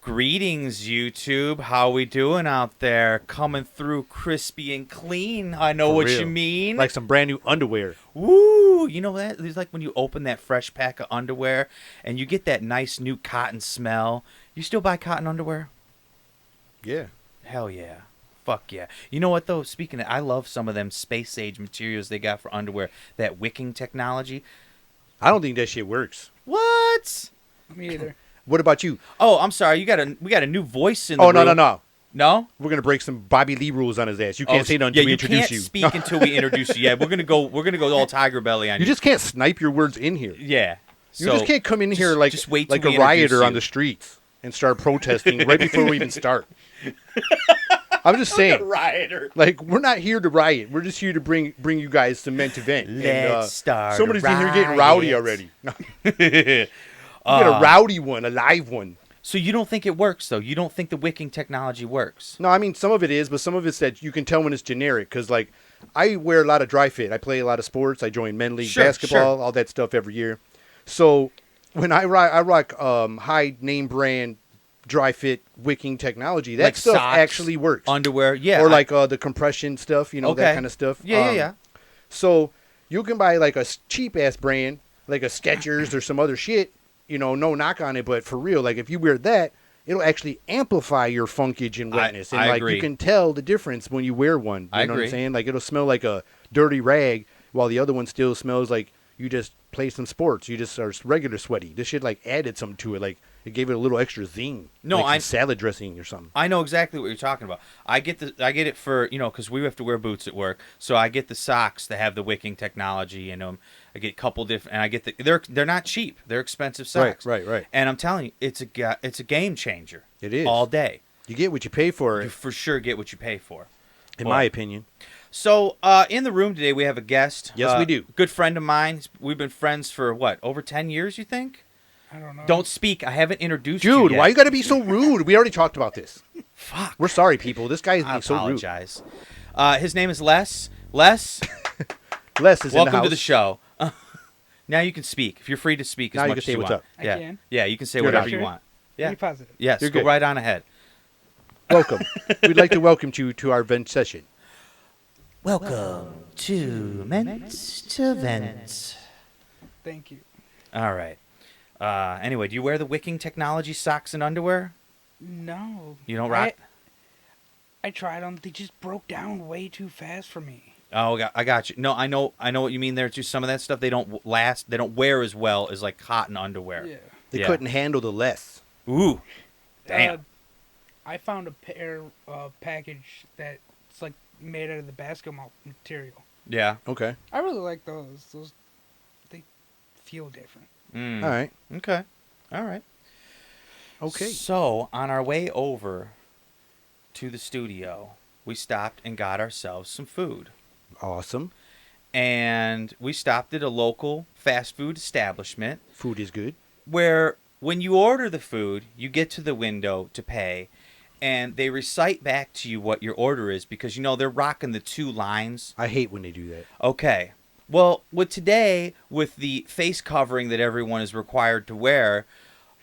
Greetings, YouTube. How we doing out there? Coming through crispy and clean. I know For what real. you mean. Like some brand new underwear. Woo! You know that? It's like when you open that fresh pack of underwear and you get that nice new cotton smell. You still buy cotton underwear? Yeah. Hell yeah. Fuck yeah. You know what, though? Speaking of, I love some of them space-age materials they got for underwear. That wicking technology. I don't think that shit works. What? Me either. What about you? Oh, I'm sorry. We got a new voice in the Oh, room. no. No? We're going to break some Bobby Lee rules on his ass. You can't say nothing until we introduce you. You can't speak until we introduce you. Yeah, we're gonna go all Tiger Belly on you. You just can't snipe your words in here. Yeah. You just can't come in here like just wait till like we a rioter introduce on you. the streets and start protesting right before we even start. I'm just saying. Rioter. Like, we're not here to riot. We're just here to bring you guys to Ment Event. Let's start Somebody's a in here getting rowdy riot. already. We get a rowdy one, a live one. So you don't think it works, though? You don't think the wicking technology works? No, I mean, some of it is, but some of it's that you can tell when it's generic. Because, like, I wear a lot of dry fit. I play a lot of sports. I join men's league basketball, all that stuff every year. So when I rock high name brand dry fit wicking technology, that Like stuff socks, actually works. Underwear, yeah. Or like the compression stuff, that Okay. kind of stuff. Yeah. So you can buy like a cheap ass brand, like a Skechers or some other shit. No knock on it, but for real, like if you wear that, it'll actually amplify your funkage and wetness. And I like agree. you can tell the difference when you wear one. You know what agree. I'm saying? Like it'll smell like a dirty rag while the other one still smells like you just play some sports. You just are regular sweaty. This shit like added something to it. Like it gave it a little extra zing. No, like some salad dressing or something. I know exactly what you're talking about. I get it for, because we have to wear boots at work. So I get the socks that have the wicking technology in them. I get a couple different, and I get they're not cheap. They're expensive socks. Right. And I'm telling you, it's a game changer. It is. All day. You get what you pay for You it, for sure get what you pay for. in my opinion. So, in the room today, we have a guest. Yes, we do. Good friend of mine. We've been friends for, over 10 years, you think? I don't know. Don't speak. I haven't introduced you Dude, yet. why you gotta be so rude? We already talked about this. Fuck. We're sorry, people. This guy is I being so rude. apologize. His name is Les. Les, Les is in the welcome house. to the show. Now you can speak. If you're free to speak as Now you much can as say you what's want. up. I Yeah. can? Yeah, you can say You're whatever not you sure? want. Are Yeah. you positive? Yes, You're go good. right on ahead. Welcome. We'd like to welcome you to our vent session. Welcome to Ments to Vents. Thank you. All right. Anyway, do you wear the wicking technology socks and underwear? No. You don't rock? I tried them. They just broke down way too fast for me. Oh, I got you. No, I know what you mean there too. Some of that stuff they don't last. They don't wear as well as like cotton underwear. Yeah. They Yeah. couldn't handle the less. Ooh, damn. I found a package that's like made out of the basketball material. Yeah. Okay. I really like those. They feel different. Mm. All right. Okay. All right. Okay. So on our way over to the studio, we stopped and got ourselves some food. Awesome. And we stopped at a local fast food establishment Food is good. where when you order the food, you get to the window to pay, and they recite back to you what your order is because, they're rocking the two lines. I hate when they do that. Okay. Well, with the face covering that everyone is required to wear,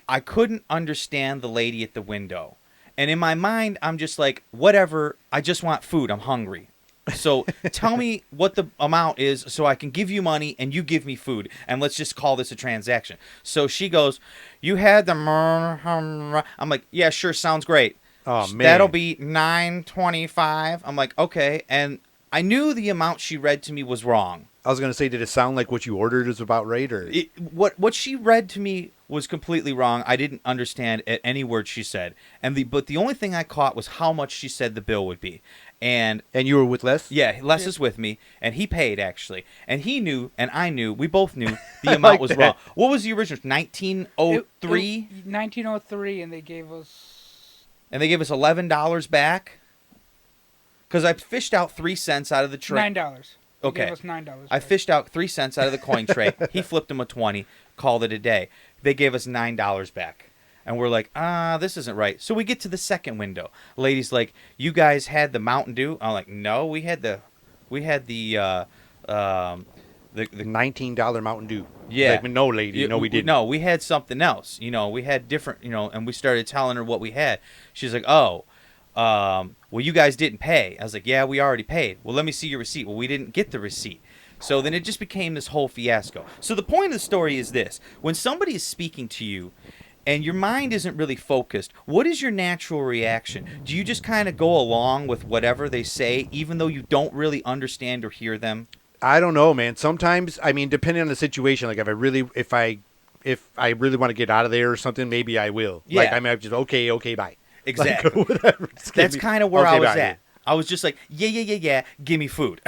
I couldn't understand the lady at the window. And in my mind, I'm just like, whatever, I just want food. I'm hungry. So tell me what the amount is so I can give you money and you give me food. And let's just call this a transaction. So she goes, you had the... I'm like, yeah, sure, sounds great. Oh, man. That'll be $9.25. I'm like, okay. And I knew the amount she read to me was wrong. I was going to say, did it sound like what you ordered is about right? Or What she read to me was completely wrong. I didn't understand any word she said. But the only thing I caught was how much she said the bill would be. And you were with Les? yeah, Les is with me, and he paid, actually. And he knew, and I knew, we both knew the amount was that. wrong. What was the original? 1903? 1903, and they gave us... And they gave us $11 back? Because I fished out 3 cents out of the tray. $9. They Okay. gave us $9. I back. fished out 3 cents out of the coin tray. He flipped him a 20, called it a day. They gave us $9 back. And we're like, this isn't right. So we get to the second window. Lady's like, you guys had the Mountain Dew? I'm like, no, we had the The $19 Mountain Dew. Yeah. Like, no, lady, no, we didn't. No, we had something else. We had different. And we started telling her what we had. She's like, oh, well, you guys didn't pay. I was like, yeah, we already paid. Well, let me see your receipt. Well, we didn't get the receipt. So then it just became this whole fiasco. So the point of the story is this: when somebody is speaking to you, and your mind isn't really focused, what is your natural reaction? Do you just kind of go along with whatever they say, even though you don't really understand or hear them? I don't know, man. Sometimes, I mean, depending on the situation, like if I really want to get out of there or something, maybe I will. Yeah. Like, I mean, I'm just okay, bye. Exactly. Like, whatever. That's kind of where okay, I was bye. at. I was just like, yeah, give me food.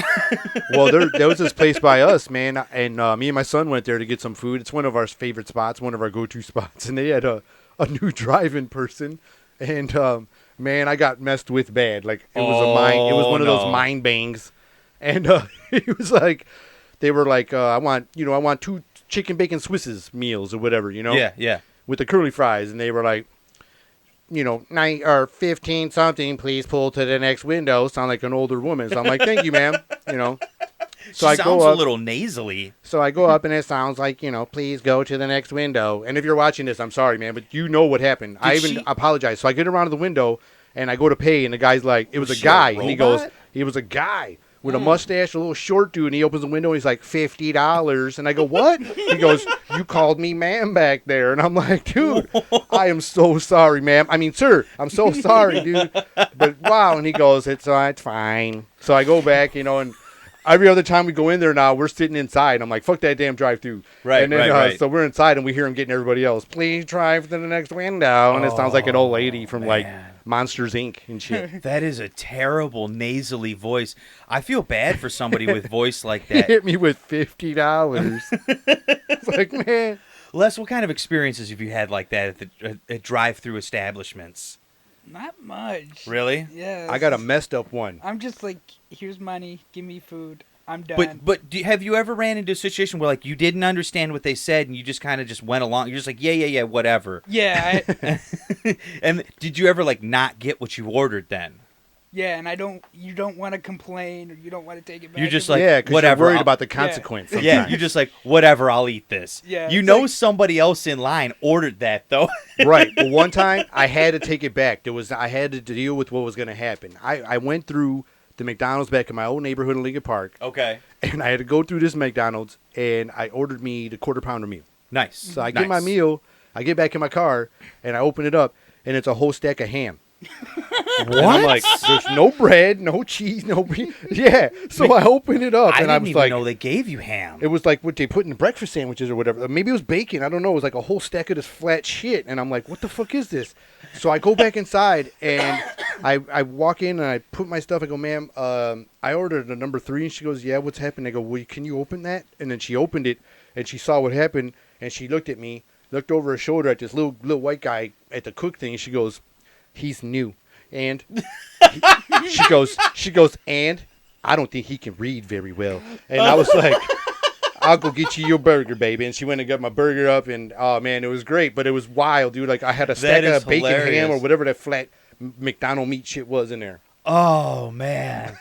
Well, there was this place by us, man, and me and my son went there to get some food. It's one of our favorite spots, one of our go-to spots, and they had a new drive-in person, and man, I got messed with bad. Like it was one of those mind bangs, and he was like, they were like, I want 2 chicken bacon Swisses meals or whatever, Yeah. with the curly fries, and they were like, 9 or 15 something, please pull to the next window. Sound like an older woman. So I'm like, thank you, ma'am. So She sounds a little nasally. So I go up and it sounds like, please go to the next window. And if you're watching this, I'm sorry, man, but you know what happened. I even apologize. So I get around to the window and I go to pay, and the guy's like, it was a guy. And he goes, he was a guy with a mustache, a little short dude, and he opens the window and he's like, $50. And I go, what? He goes, you called me ma'am back there. And I'm like, dude, I am so sorry, ma'am. I mean, sir, I'm so sorry, dude. But wow. And he goes, it's fine. So I go back, and every other time we go in there now, we're sitting inside. I'm like, fuck that damn drive-through. Right, and then, right. So we're inside and we hear him getting everybody else, please drive to the next window. And it sounds like an old lady from like Monsters, Inc. and shit. That is a terrible nasally voice. I feel bad for somebody with voice like He that. hit me with $50. It's like, man. Les, what kind of experiences have you had like that at drive-through establishments? Not much. Really? Yeah. I got a messed up one. I'm just like, here's money, give me food, I'm done. But have you ever ran into a situation where like you didn't understand what they said and you just kind of just went along? You're just like, yeah, whatever. Yeah. And did you ever like not get what you ordered then? Yeah, and you don't want to complain or you don't want to take it back. You're just like, yeah, 'cause whatever. you're worried about the consequence. Yeah, sometimes. you're just like, whatever, I'll eat this. Yeah, you it's know like- somebody else in line ordered that, though. Right. Well, one time I had to take it back. I had to deal with what was going to happen. I went through the McDonald's back in my old neighborhood in Lincoln Park, Okay. and I had to go through this McDonald's, and I ordered me the quarter-pounder meal. Nice. So I get my meal, I get back in my car, and I open it up, and it's a whole stack of ham. What? And I'm like, there's no bread, no cheese, no beef. Yeah. So I open it up, I and I didn't was even like, know they gave you ham. it was like what they put in breakfast sandwiches or whatever. Maybe it was bacon. I don't know. It was like a whole stack of this flat shit. And I'm like, what the fuck is this? So I go back inside, and I walk in, and I put my stuff. I go, ma'am, I ordered a number 3. And she goes, yeah, what's happened? I go, well, can you open that? And then she opened it, and she saw what happened, and she looked at me, looked over her shoulder at this little white guy at the cook thing, and she goes, he's new. And she goes, and I don't think he can read very well. And I was like, I'll go get you your burger, baby. And she went and got my burger up, and oh man, it was great, but it was wild, dude. Like I had a stack of bacon ham or whatever that flat McDonald meat shit was in there. Oh man,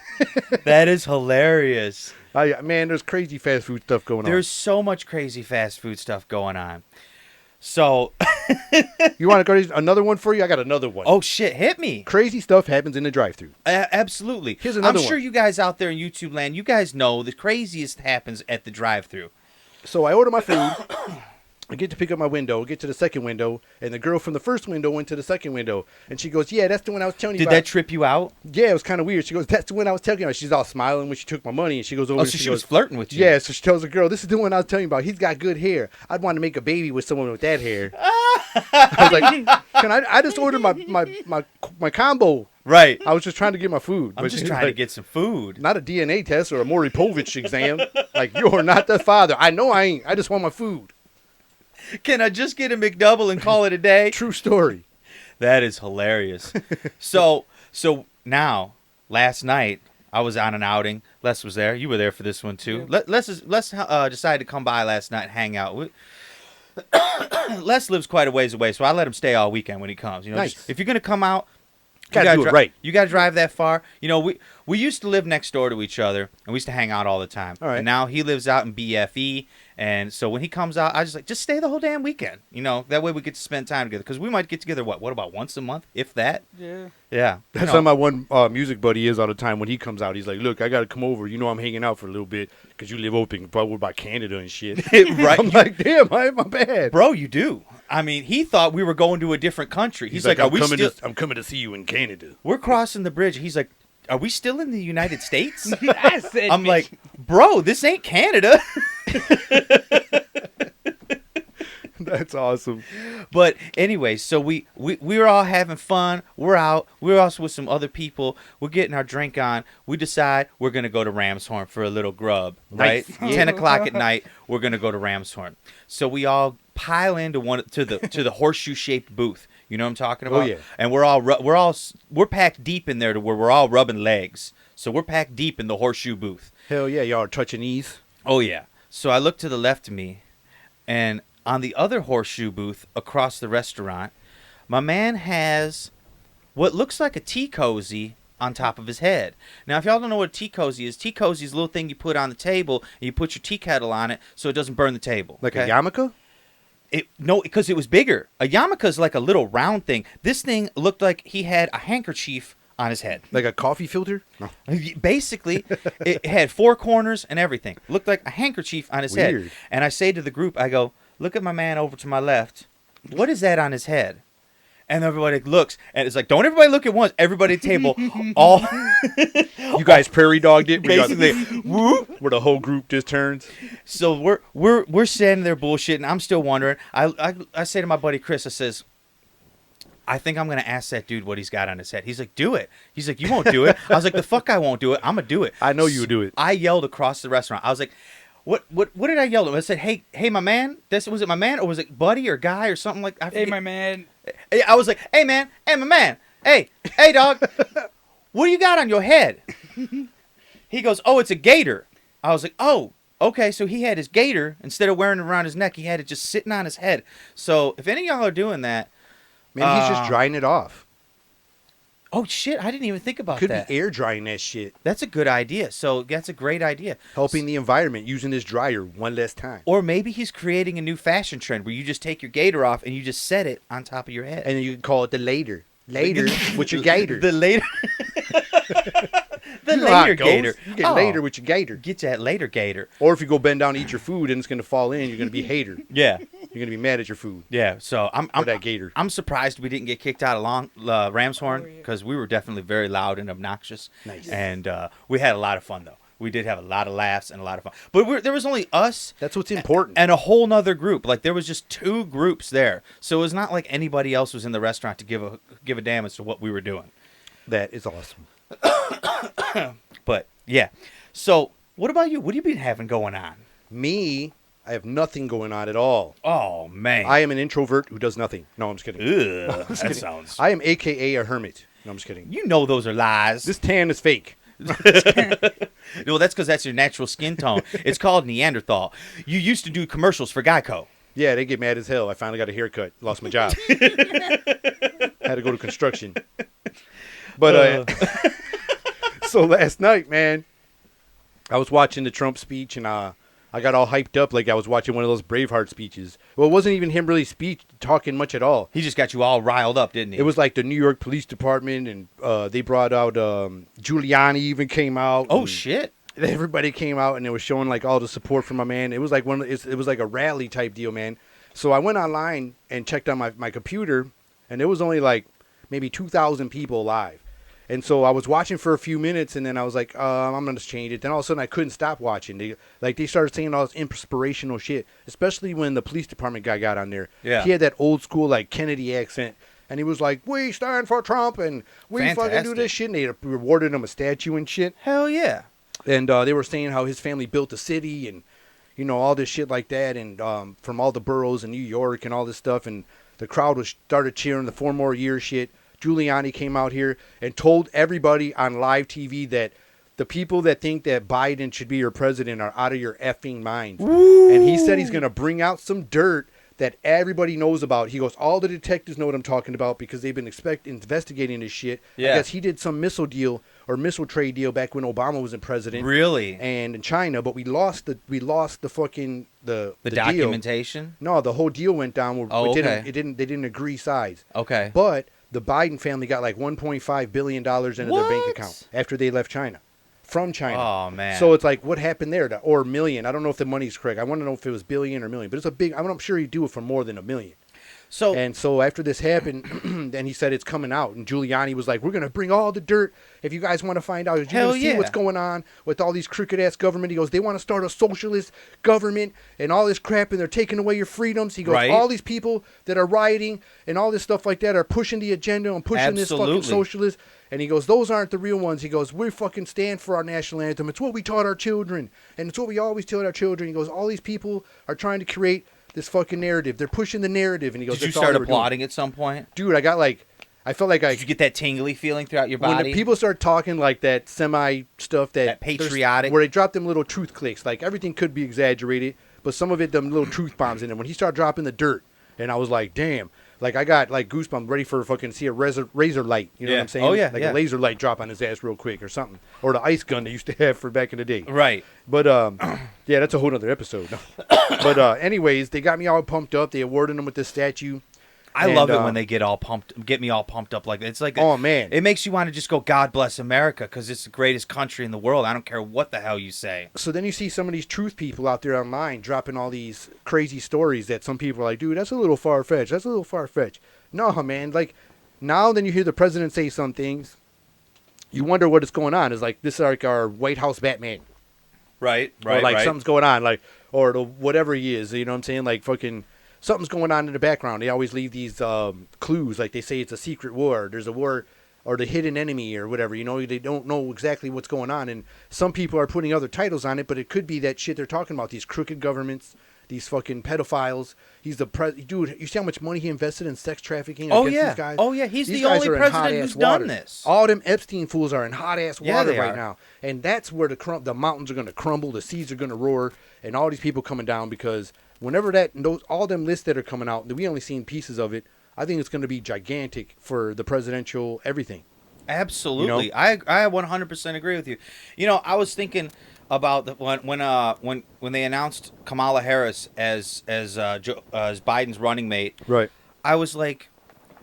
that is hilarious. Man, there's crazy fast food stuff going on. There's so much crazy fast food stuff going on. So, you want to go to another one for you? I got another one. oh shit, hit me. Crazy stuff happens in the drive-thru. Absolutely. Here's another I'm sure one. you guys out there in YouTube land, you guys know the craziest happens at the drive-thru. So I order my food. I get to pick up my window, get to the second window, and the girl from the first window went to the second window. And she goes, yeah, that's the one I was telling you Did about. that trip you out? Yeah, it was kind of weird. She goes, that's the one I was telling you about. She's all smiling when she took my money, and she goes over Oh, and so she goes, was flirting with you. yeah, so she tells the girl, this is the one I was telling you about. He's got good hair. I'd want to make a baby with someone with that hair. I was like, can I just ordered my combo. Right. I was just trying to get my food. I'm but just she's trying to like, get some food. not a DNA test or a Maury Povich exam. Like, you're not the father. I know I ain't. I just want my food. Can I just get a McDouble and call it a day? True story. That is hilarious. So now, last night, I was on an outing. Les was there. You were there for this one, too. Yeah. Les decided to come by last night and hang out. Les lives quite a ways away, so I let him stay all weekend when he comes. Nice. Just, if you're going to come out Gotta do it right. You gotta drive that far. You know, we used to live next door to each other, and we used to hang out all the time. All right. And now he lives out in BFE, and so when he comes out, I just like, just stay the whole damn weekend. You know, that way we get to spend time together. Because we might get together, what about once a month, if that? Yeah. Yeah. That's how my one music buddy is all the time. When he comes out, he's like, look, I got to come over. You know I'm hanging out for a little bit because you live open probably by Canada and shit. Right. I'm like, damn, my bad. Bro, you do. I mean, he thought we were going to a different country. He's like, are we still... I'm coming to see you in Canada. We're crossing the bridge. He's like, are we still in the United States? I said, I'm like, bro, this ain't Canada. That's awesome. But anyway, so we were all having fun. We're out. We're also with some other people. We're getting our drink on. We decide we're going to go to Ramshorn for a little grub, right? Nice. 10 o'clock at night, we're going to go to Ramshorn. So we all pile into the horseshoe-shaped booth. You know what I'm talking about? Oh, yeah. And we're packed deep in there to where we're all rubbing legs. So we're packed deep in the horseshoe booth. Hell yeah, y'all are touching knees. Oh, yeah. So I look to the left of me, and on the other horseshoe booth across the restaurant, my man has what looks like a tea cozy on top of his head. Now, if y'all don't know what a tea cozy is a little thing you put on the table, and you put your tea kettle on it so it doesn't burn the table. Like okay? a yarmulke? No, because it was bigger. A yarmulke is like a little round thing. This thing looked like he had a handkerchief on his head. Like a coffee filter? No. Basically, it had four corners and everything. Looked like a handkerchief on his Weird. head. And I say to the group, I go, look at my man over to my left. What is that on his head? And everybody looks, and it's like, don't everybody look at once. Everybody at the table, all You guys prairie dogged it? basically, whoop. Where the whole group just turns? So we're standing there bullshitting. I'm still wondering. I say to my buddy Chris, I says, I think I'm gonna ask that dude what he's got on his head. He's like, do it. He's like, you won't do it. I was like, the fuck I won't do it. I'm gonna do it. I know you would do it. I yelled across the restaurant. I was like, what did I yell at him? I said, hey my man. Was it my man or was it buddy or guy or something like? I hey, forget. my man. I was like, hey man, hey my man, hey dog, what do you got on your head? He goes, oh, it's a gator. I was like, oh, okay. So he had his gator instead of wearing it around his neck. He had it just sitting on his head. So if any of y'all are doing that, Man, he's just drying it off. oh shit, I didn't even think about Could that. be air drying that shit. That's a good idea. So that's a great idea. Helping the environment using this dryer one less time. Or maybe he's creating a new fashion trend where you just take your gator off and you just set it on top of your head. And then you can call it the later. Later with your gator. The later. The You know how later it goes. gator. You get Oh, later with your gator. Get that later gator. Or if you go bend down to eat your food and it's going to fall in, you're going to be hater. Yeah. You're going to be mad at your food. Yeah. So I'm Or that gator. I'm surprised we didn't get kicked out of Ramshorn Oh, yeah. because we were definitely very loud and obnoxious. Nice. And we had a lot of fun though. We did have a lot of laughs and a lot of fun. But there was only us That's what's important. and a whole nother group. Like there was just two groups there. So it was not like anybody else was in the restaurant to give a damn as to what we were doing. That is awesome. But yeah. So what about you? What have you been having going on? Me, I have nothing going on at all. Oh man. I am an introvert who does nothing. No, I'm just kidding. Ugh, that kidding. sounds. I am AKA a hermit. No, I'm just kidding. You know those are lies. This tan is fake. Well, that's because that's your natural skin tone. It's called Neanderthal. You used to do commercials for Geico. Yeah, they get mad as hell. I finally got a haircut. Lost my job. Had to go to construction. But so last night, man, I was watching the Trump speech and I got all hyped up like I was watching one of those Braveheart speeches. Well, it wasn't even him really talking much at all. He just got you all riled up, didn't he? It was like the New York Police Department and they brought out Giuliani even came out. Oh and shit. everybody came out and they were showing like all the support for my man. It was like it was like a rally type deal, man. So I went online and checked on my computer and there was only like maybe 2,000 people live. And so I was watching for a few minutes, and then I was like, I'm going to change it. Then all of a sudden, I couldn't stop watching. They started saying all this inspirational shit, especially when the police department guy got on there. Yeah. He had that old school, like, Kennedy accent, and he was like, we stand for Trump, and we fucking do Fantastic. this shit, and they rewarded him a statue and shit. Hell yeah. And they were saying how his family built the city, and, you know, all this shit like that, and from all the boroughs in New York and all this stuff, and the crowd started cheering the 4 more years shit. Giuliani came out here and told everybody on live TV that the people that think that Biden should be your president are out of your effing minds. Ooh. And he said he's going to bring out some dirt that everybody knows about. He goes, all the detectives know what I'm talking about because they've been investigating this shit. Yeah. I guess he did some missile deal or missile trade deal back when Obama was in president. Really? And in China, but we lost the fucking the documentation. Deal. No, the whole deal went down. Okay. They didn't agree size. Okay. But the Biden family got like $1.5 billion into their bank account after they left China. From China. Oh, man. So it's like, what happened there? Or million. I don't know if the money's correct. I want to know if it was billion or million. But it's a big, I'm sure he'd do it for more than $1 million. So after this happened, then he said it's coming out. And Giuliani was like, we're going to bring all the dirt. If you guys want to find out, you're going to see what's going on with all these crooked-ass government. He goes, they want to start a socialist government and all this crap, and they're taking away your freedoms. He goes, all these people that are rioting and all this stuff like that are pushing the agenda and pushing this fucking socialist. And he goes, those aren't the real ones. He goes, we fucking stand for our national anthem. It's what we taught our children. And it's what we always tell our children. He goes, all these people are trying to create this fucking narrative. They're pushing the narrative. And he goes, did you start applauding at some point? Dude, I felt like Did you get that tingly feeling throughout your body? When the people start talking like that semi stuff, that patriotic, where they drop them little truth clicks, like everything could be exaggerated, but some of it, them little truth bombs in it. When he started dropping the dirt, and I was like, damn. Like, I got, like, goosebumps ready for fucking see a razor light. You know what I'm saying? Oh, yeah. Like a laser light drop on his ass real quick or something. Or the ice gun they used to have for back in the day. Right. But, yeah, that's a whole other episode. But, anyways, they got me all pumped up. They awarded him with this statue. I love it when they get me all pumped up like that. It's like, oh, man. It makes you want to just go, God bless America, because it's the greatest country in the world. I don't care what the hell you say. So then you see some of these truth people out there online dropping all these crazy stories that some people are like, dude, that's a little far-fetched. That's a little far-fetched. No, man. Like, now then you hear the president say some things, you wonder what is going on. It's like, this is like our White House Batman. Right. Or like something's going on, like, or the whatever he is, you know what I'm saying? Like, fucking something's going on in the background. They always leave these clues, like they say it's a secret war. There's a war, or the hidden enemy, or whatever. You know, they don't know exactly what's going on, and some people are putting other titles on it, but it could be that shit they're talking about. These crooked governments, these fucking pedophiles. He's the dude. You see how much money he invested in sex trafficking against these guys? Oh yeah, he's these the only president who's done water. this. All them Epstein fools are in hot ass water right are. now, and that's where the mountains are going to crumble, the seas are going to roar, and all these people coming down because. Whenever all them lists that are coming out, we only seen pieces of it. I think it's going to be gigantic for the presidential everything. Absolutely, you know? I 100% agree with you. You know, I was thinking about when they announced Kamala Harris as Biden's running mate. Right. I was like,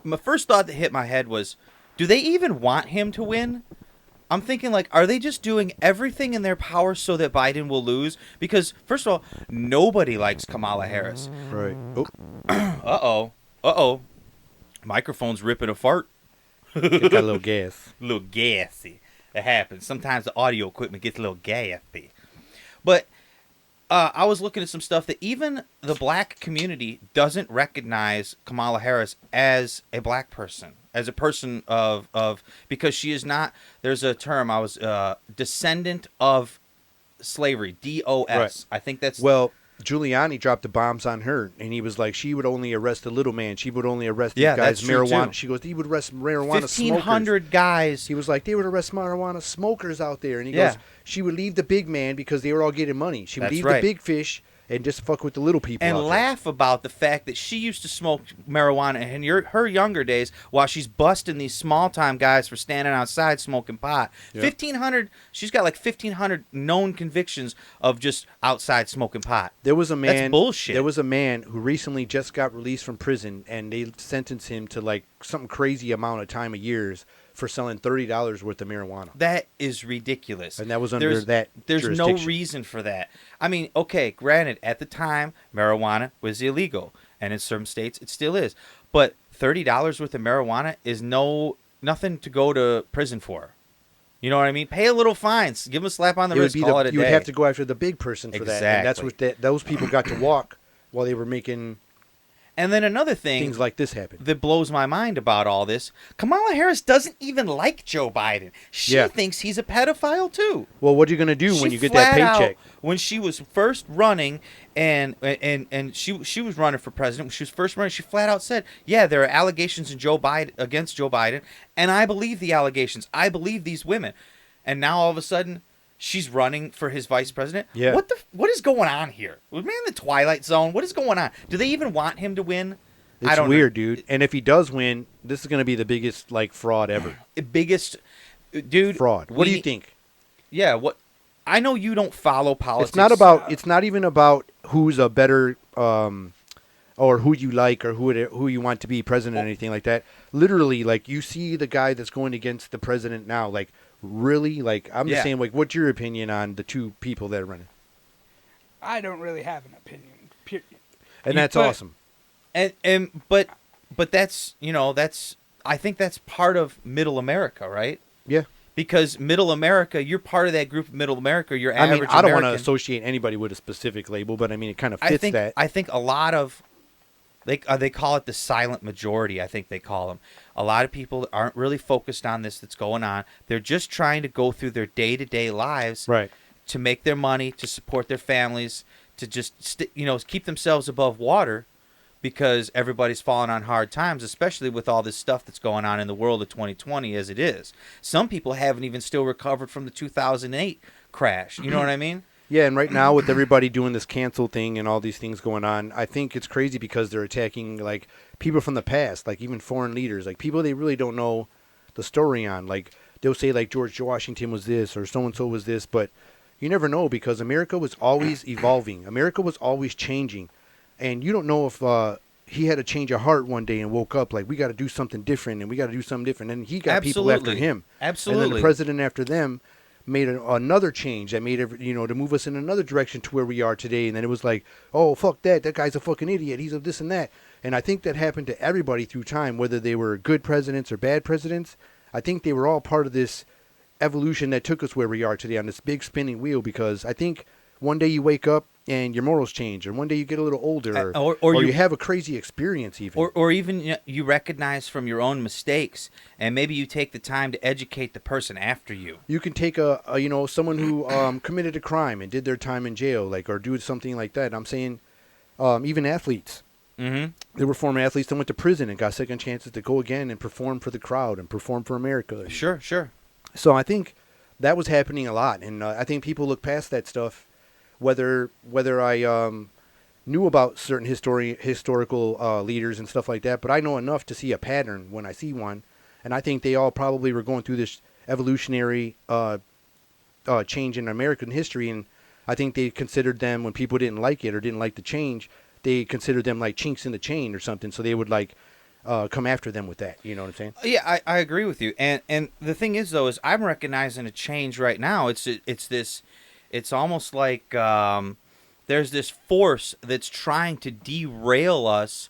my first thought that hit my head was, do they even want him to win? I'm thinking, like, are they just doing everything in their power so that Biden will lose? Because, first of all, nobody likes Kamala Harris. Right. Oh. Uh-oh. Microphone's ripping a fart. It got a little gas. A little gassy. It happens. Sometimes the audio equipment gets a little gassy. But I was looking at some stuff that even the black community doesn't recognize Kamala Harris as a black person. As a person of because she is not, there's a term, I was descendant of slavery, DOS. Right. I think that's. Well, Giuliani dropped the bombs on her, and he was like, she would only arrest the little man. She would only arrest these guys. That's true marijuana. too. She goes, he would arrest marijuana 1,500 smokers. guys. He was like, they would arrest marijuana smokers out there. And he goes, she would leave the big man because they were all getting money. She would leave the big fish and just fuck with the little people and out laugh there. About the fact that she used to smoke marijuana in her younger days while she's busting these small-time guys for standing outside smoking pot. Yep. 1,500, she's got like 1,500 known convictions of just outside smoking pot. There was a man. That's bullshit. There was a man who recently just got released from prison, and they sentenced him to like some crazy amount of time of years for selling $30 worth of marijuana. That is ridiculous. And that was under that There's no jurisdiction. reason for that. I mean, okay, granted, at the time, marijuana was illegal. And in some states, it still is. But $30 worth of marijuana is nothing to go to prison for. You know what I mean? Pay a little fines. Give them a slap on the wrist, call it a day. You would have to go after the big person for Exactly. that. And that's what those people got to walk while they were making... And then another thing things like this happen that blows my mind about all this, Kamala Harris doesn't even like Joe Biden. She thinks he's a pedophile too. Well, what are you going to do when you get that paycheck? When she was first running and she was running for president, when she was first running, she flat out said, yeah, there are allegations against Joe Biden, and I believe the allegations. I believe these women. And now all of a sudden she's running for his vice president. Yeah. What is going on here? Was man in the Twilight Zone? What is going on? Do they even want him to win? I It's don't weird, know. dude. And if he does win, this is going to be the biggest like fraud ever. Biggest dude. Fraud. What do you think? Yeah. What? I know you don't follow politics. It's not about. It's not even about who's a better, or who you like, or who you want to be president, or anything like that. Literally, like you see the guy that's going against the president now. Like really, like I'm just saying. Like, what's your opinion on the two people that are running? I don't really have an opinion. Period. And that's awesome. But that's that's I think that's part of Middle America, right? Yeah. Because Middle America, you're part of that group of Middle America. You're I average mean, I don't want to American. associate anybody with a specific label, but I mean, it kind of fits that. I think a lot of they call it the silent majority. I think they call them. A lot of people aren't really focused on this that's going on. They're just trying to go through their day-to-day lives, Right. to make their money, to support their families, to just keep themselves above water. Because everybody's falling on hard times, especially with all this stuff that's going on in the world of 2020 as it is. Some people haven't even still recovered from the 2008 crash. You know what I mean? Yeah, and right now with everybody doing this cancel thing and all these things going on, I think it's crazy because they're attacking like people from the past, like even foreign leaders, like people they really don't know the story on. Like they'll say like George Washington was this or so and so was this, but you never know because America was always evolving. America was always changing. And you don't know if he had a change of heart one day and woke up like, we got to do something different and we got to do something different. And he got people after him. Absolutely. And then the president after them made another change that made to move us in another direction to where we are today. And then it was like, oh, fuck that. That guy's a fucking idiot. He's a this and that. And I think that happened to everybody through time, whether they were good presidents or bad presidents. I think they were all part of this evolution that took us where we are today on this big spinning wheel because I think one day you wake up and your morals change, or one day you get a little older, or you have a crazy experience even. Or even you recognize from your own mistakes, and maybe you take the time to educate the person after you. You can take someone who committed a crime and did their time in jail, like, or do something like that. I'm saying even athletes. Mm-hmm. There were former athletes that went to prison and got second chances to go again and perform for the crowd and perform for America. Sure. So I think that was happening a lot, and I think people look past that stuff. Whether I knew about certain historical leaders and stuff like that, but I know enough to see a pattern when I see one, and I think they all probably were going through this evolutionary change in American history, and I think they considered them when people didn't like it or didn't like the change, they considered them like chinks in the chain or something, so they would like come after them with that. You know what I'm saying? Yeah, I agree with you, and the thing is though is I'm recognizing a change right now. It's almost like there's this force that's trying to derail us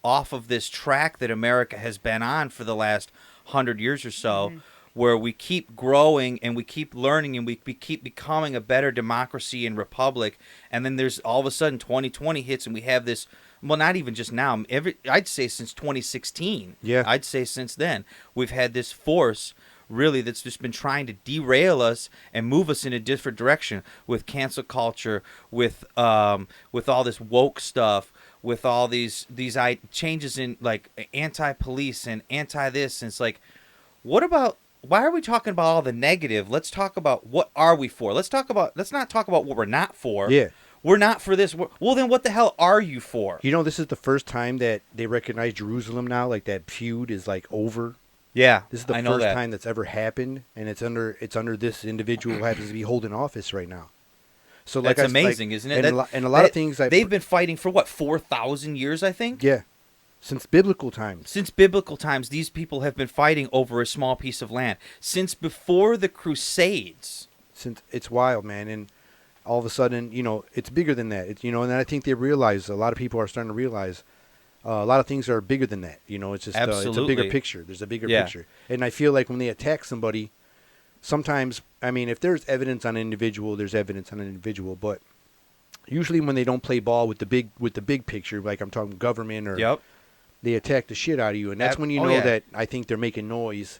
off of this track that America has been on for the last 100 years or so, where we keep growing and we keep learning and we keep becoming a better democracy and republic. And then there's all of a sudden 2020 hits and we have this, well, not even just now, I'd say since 2016. Yeah. I'd say since then, we've had this force really that's just been trying to derail us and move us in a different direction with cancel culture, with all this woke stuff, with all these changes in like anti-police and anti-this. And it's like, why are we talking about all the negative? Let's talk about what are we for. Let's not talk about what we're not for. Yeah. We're not for this. Well, then what the hell are you for? You know, this is the first time that they recognize Jerusalem now. Like that feud is like over. Yeah, this is the first time that's ever happened, and it's under this individual who happens to be holding office right now. So like that's amazing, isn't it? And a lot of things they've been fighting for what 4,000 years, I think. Yeah, since biblical times. Since biblical times, these people have been fighting over a small piece of land since before the Crusades. Since it's wild, man, and all of a sudden, it's bigger than that. It's and I think they realize a lot of people are starting to realize. A lot of things are bigger than that. It's just it's a bigger picture. There's a bigger picture. And I feel like when they attack somebody, sometimes, I mean, if there's evidence on an individual, there's evidence on an individual. But usually when they don't play ball with the big picture, like I'm talking government or they attack the shit out of you. And that's when you know that I think they're making noise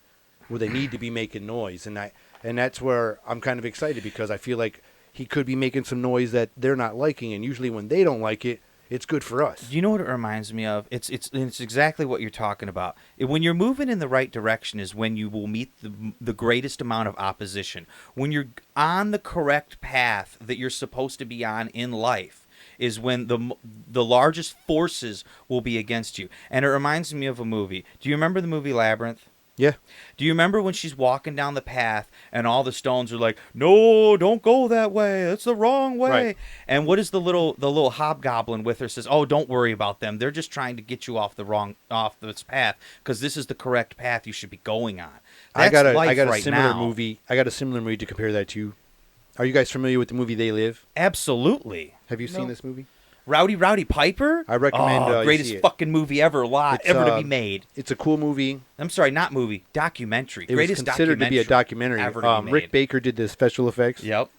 where they need to be making noise. And that's where I'm kind of excited because I feel like he could be making some noise that they're not liking. And usually when they don't like it, it's good for us. You know what it reminds me of? It's exactly what you're talking about. When you're moving in the right direction is when you will meet the greatest amount of opposition. When you're on the correct path that you're supposed to be on in life is when the largest forces will be against you. And it reminds me of a movie. Do you remember the movie Labyrinth? Yeah. Do you remember when she's walking down the path and all the stones are like, "No, don't go that way. It's the wrong way." Right. And what is the little hobgoblin with her says, "Oh, don't worry about them. They're just trying to get you off this path because this is the correct path you should be going on." That's I got a right similar now. movie. I got a similar movie to compare that to. Are you guys familiar with the movie They Live? Absolutely. Have you seen No. this movie? Rowdy Piper? I recommend you greatest see it. fucking movie ever It's, ever to be made. It's a cool movie. I'm sorry, not movie, documentary. It Greatest was considered to be a documentary. ever to be made. Rick Baker did the special effects. Yep.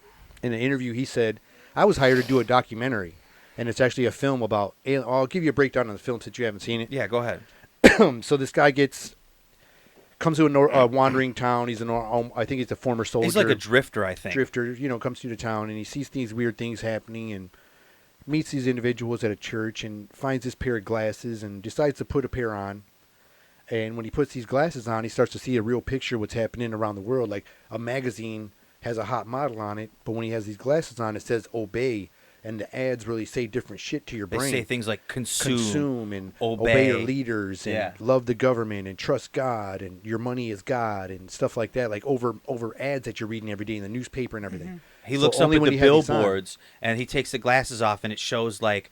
In an interview, he said, "I was hired to do a documentary, and it's actually a film about." I'll give you a breakdown on the film since you haven't seen it. Yeah, go ahead. So this guy comes to a wandering town. He's I think he's a former soldier. He's like a drifter, I think. Drifter, comes to the town and he sees these weird things happening and meets these individuals at a church and finds this pair of glasses and decides to put a pair on. And when he puts these glasses on, he starts to see a real picture of what's happening around the world. Like a magazine has a hot model on it, but when he has these glasses on, it says obey. And the ads really say different shit to your They brain. say things like consume and obey your leaders and Yeah. love the government and trust God and your money is God and stuff like that. Like over ads that you're reading every day in the newspaper and everything. He So looks up only at when the he had these on. billboards and he takes the glasses off and it shows like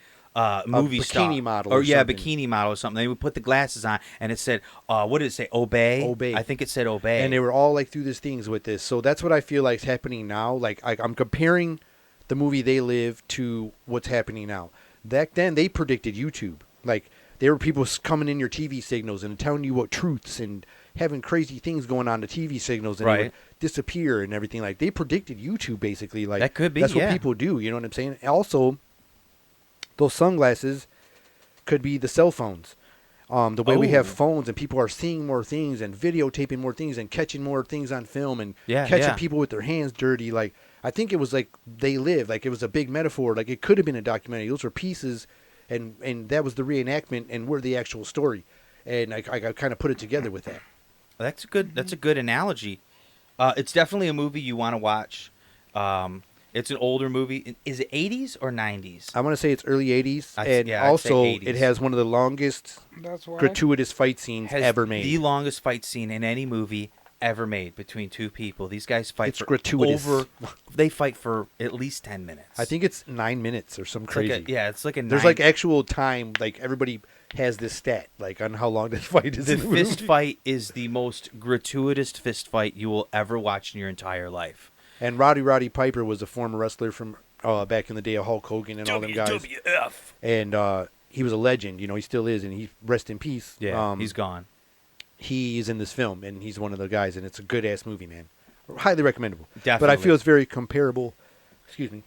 movie star bikini model or or yeah, something. bikini model or something. They would put the glasses on and it said, what did it say? Obey. Obey. I think it said obey. And they were all like through these things with this. So that's what I feel like is happening now. Like I'm comparing the movie They Live to what's happening now. Back then, they predicted YouTube. Like there were people coming in your TV signals and telling you what truths and having crazy things going on the TV signals and they would disappear and everything. Like they predicted YouTube basically. Like That could be, that's yeah. what people do. You know what I'm saying? Also, those sunglasses could be the cell phones. The way we have Oh. phones and people are seeing more things and videotaping more things and catching more things on film and Yeah, catching yeah. people with their hands dirty. Like I think it was like They Live. Like it was a big metaphor. Like it could have been a documentary. Those were pieces, and that was the reenactment and we're the actual story. And I kind of put it together with that. That's a good analogy. It's definitely a movie you want to watch. It's an older movie. Is it 80s or 90s? I want to say it's early 80s. And I'd say also 80s. it has one of the longest That's why. gratuitous fight scenes Has ever made. the longest fight scene in any movie ever made between two people. These guys fight It's for gratuitous. they fight for at least 10 minutes. I think it's 9 minutes or some It's crazy. like it's like a There's like actual time. Like everybody has this stat, like on how long this fight is. the in the movie. fist fight is the most gratuitous fist fight you will ever watch in your entire life. And Roddy Piper was a former wrestler from back in the day of Hulk Hogan and all them guys. WWF. And he was a legend. He still is, and he rest in peace. Yeah, he's gone. He is in this film, and he's one of the guys, and it's a good ass movie, man. Highly recommendable. Definitely. But I feel it's very comparable. Excuse me.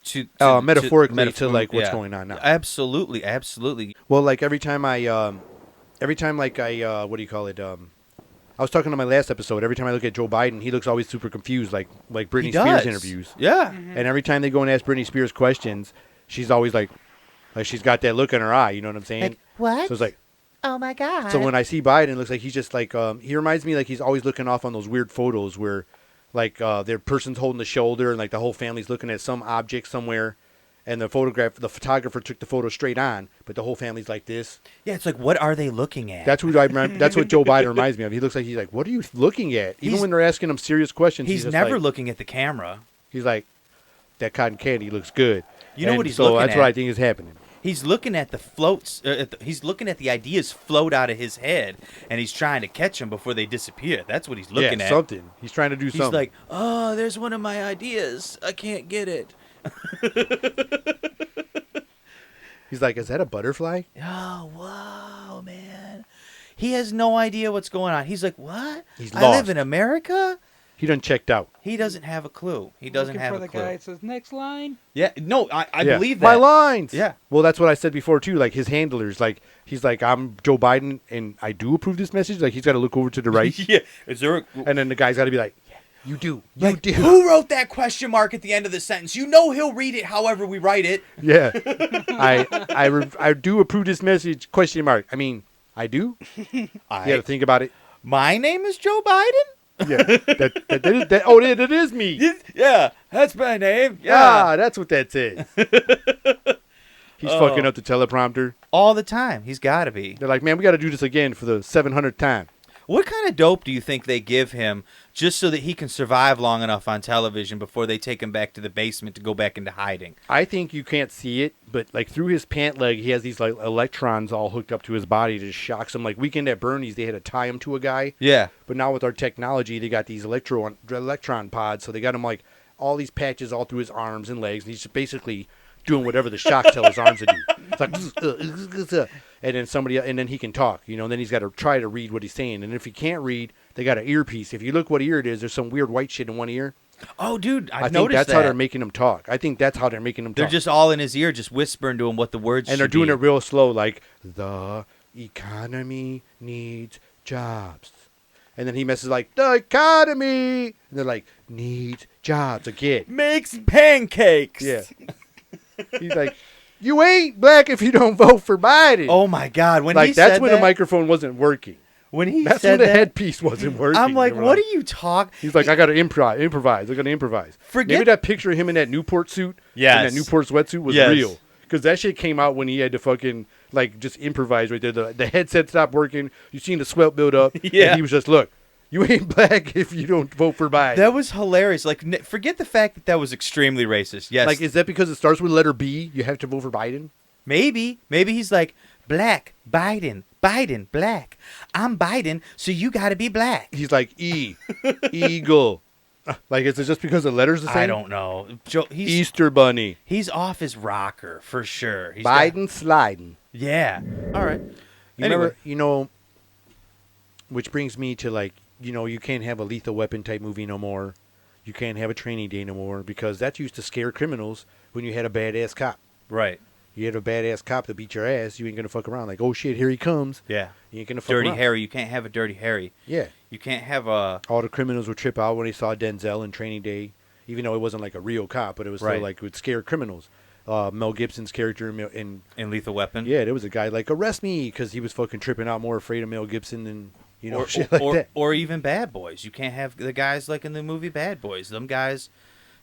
To Metaphorically to like what's going on now. Absolutely, absolutely. Well, like every time like I what do you call it? I was talking to my last episode. Every time I look at Joe Biden, he looks always super confused, like Britney He Spears does. interviews. Yeah. And every time they go and ask Britney Spears questions, she's always like she's got that look in her eye. You know what I'm saying? Like, what? So it's like, Oh my god. so when I see Biden, it looks like he's just like he reminds me like he's always looking off on those weird photos where like their person's holding the shoulder and like the whole family's looking at some object somewhere, and the photographer took the photo straight on, but the whole family's like this. Yeah, it's like, what are they looking at? That's what I remember. That's what Joe Biden reminds me of. He looks like he's like, what are you looking at? Even He's- when they're asking him serious questions, he's just never like, looking at the camera. He's like, that cotton candy looks good. You know And what he's so looking that's at? what I think is happening. He's looking at the floats. He's looking at the ideas float out of his head, and he's trying to catch them before they disappear. That's what he's looking yeah, at. something. He's trying to do He's something. like, oh, there's one of my ideas. I can't get it. He's like, is that a butterfly? Oh, wow, man. He has no idea what's going on. He's like, what? He's I live lost. in America? He done checked out. He doesn't have a clue. He doesn't Looking have for a the clue. guy that says next line. Yeah, no, I Yeah. believe that. My lines. Yeah. Well, that's what I said before too. Like his handlers, like he's like, I'm Joe Biden, and I do approve this message. Like he's got to look over to the right, Yeah. Is there a, and then the guy's got to be like, You do. You Like, do. who wrote that question mark at the end of the sentence? You know he'll read it however we write it. Yeah. I do approve this message, question mark. I mean, I do. You got to think about it. My name is Joe Biden? Yeah. That is me. Yeah, that's my name. Yeah. Ah, that's what that says. He's fucking up the teleprompter. All the time. He's got to be. They're like, man, we got to do this again for the 700th time. What kind of dope do you think they give him just so that he can survive long enough on television before they take him back to the basement to go back into hiding? I think you can't see it, but like through his pant leg, he has these like electrons all hooked up to his body to just shocks him. Like Weekend at Bernie's, they had to tie him to a guy. Yeah. But now with our technology, they got these electron pods, so they got him like all these patches all through his arms and legs, and he's just basically doing whatever the shocks tell his arms to do. It's like, and then he can talk, you know, and then he's got to try to read what he's saying. And if he can't read, they got an earpiece. If you look what ear it is, there's some weird white shit in one ear. Oh, dude, I think noticed that's that. how they're making him talk. I think that's how they're making him They're talk. just all in his ear, just whispering to him what the words And should they're doing be. it real slow, like, the economy needs jobs. And then he messes like, the economy. And they're like, needs jobs again. Makes pancakes. Yeah. He's like, you ain't black if you don't vote for Biden. Oh, my God. When he Like, that's said when that, the microphone wasn't working. when he That's said when the that, headpiece wasn't working. I'm like, They were what are you talking? He's like, I got to improvise. I got to improvise. Forget- Maybe that picture of him in that Newport suit, Yes. and that Newport sweatsuit was Yes. real. Because that shit came out when he had to fucking, like, just improvise right there. The headset stopped working. You seen the sweat build up. Yeah. And he was just, look, you ain't black if you don't vote for Biden. That was hilarious. Like, forget the fact that that was extremely racist. Yes. Like, is that because it starts with letter B, you have to vote for Biden? Maybe he's like, black, Biden, black. I'm Biden, so you got to be black. He's like, eagle. Like, is it just because the letters the same? I don't know. He's Easter Bunny. he's off his rocker for sure. He's Biden sliding. yeah. All right. You Anyway. remember, you know, which brings me to, like, you know, you can't have a Lethal Weapon type movie no more. You can't have a Training Day no more because that used to scare criminals when you had a badass cop. Right. You had a badass cop to beat your ass, you ain't going to fuck around. Like, oh, shit, here he comes. Yeah. You ain't going to fuck Dirty around. Harry. You can't have a Dirty Harry. Yeah. You can't have a. All the criminals would trip out when they saw Denzel in Training Day, even though it wasn't like a real cop, but it was still Right. like it would scare criminals. Mel Gibson's character in In Lethal Weapon. yeah, there was a guy like, arrest me, because he was fucking tripping out, more afraid of Mel Gibson than, you know, Or, shit or, like or, that. or even Bad Boys. You can't have the guys like in the movie Bad Boys. Them guys,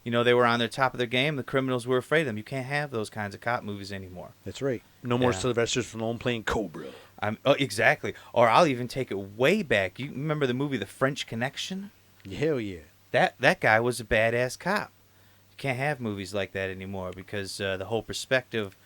you know, they were on their top of their game. The criminals were afraid of them. You can't have those kinds of cop movies anymore. That's right. No more Yeah. Sylvester Stallone playing Cobra. Exactly. Or I'll even take it way back. You remember the movie The French Connection? Hell yeah. That guy was a badass cop. You can't have movies like that anymore because the whole perspective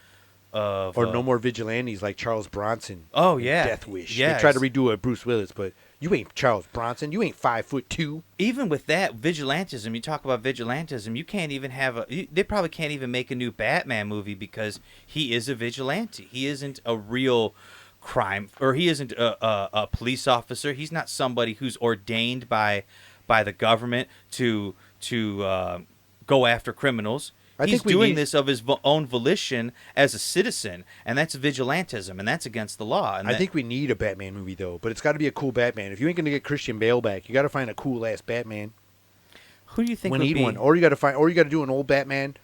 of Or no more vigilantes like Charles Bronson. Oh in yeah, Death Wish. Yeah, They tried to redo it, Bruce Willis, but you ain't Charles Bronson. You ain't 5'2". even with that vigilantism, you talk about vigilantism. You can't even have they probably can't even make a new Batman movie because he is a vigilante. He isn't a real crime, or he isn't a police officer. He's not somebody who's ordained by the government to go after criminals. I He's think we doing need- this of his own volition as a citizen, and that's vigilantism, and that's against the law. And I think we need a Batman movie, though, but it's got to be a cool Batman. If you ain't going to get Christian Bale back, you got to find a cool-ass Batman. who do you think We would need be? one. Or you got to do an old Batman,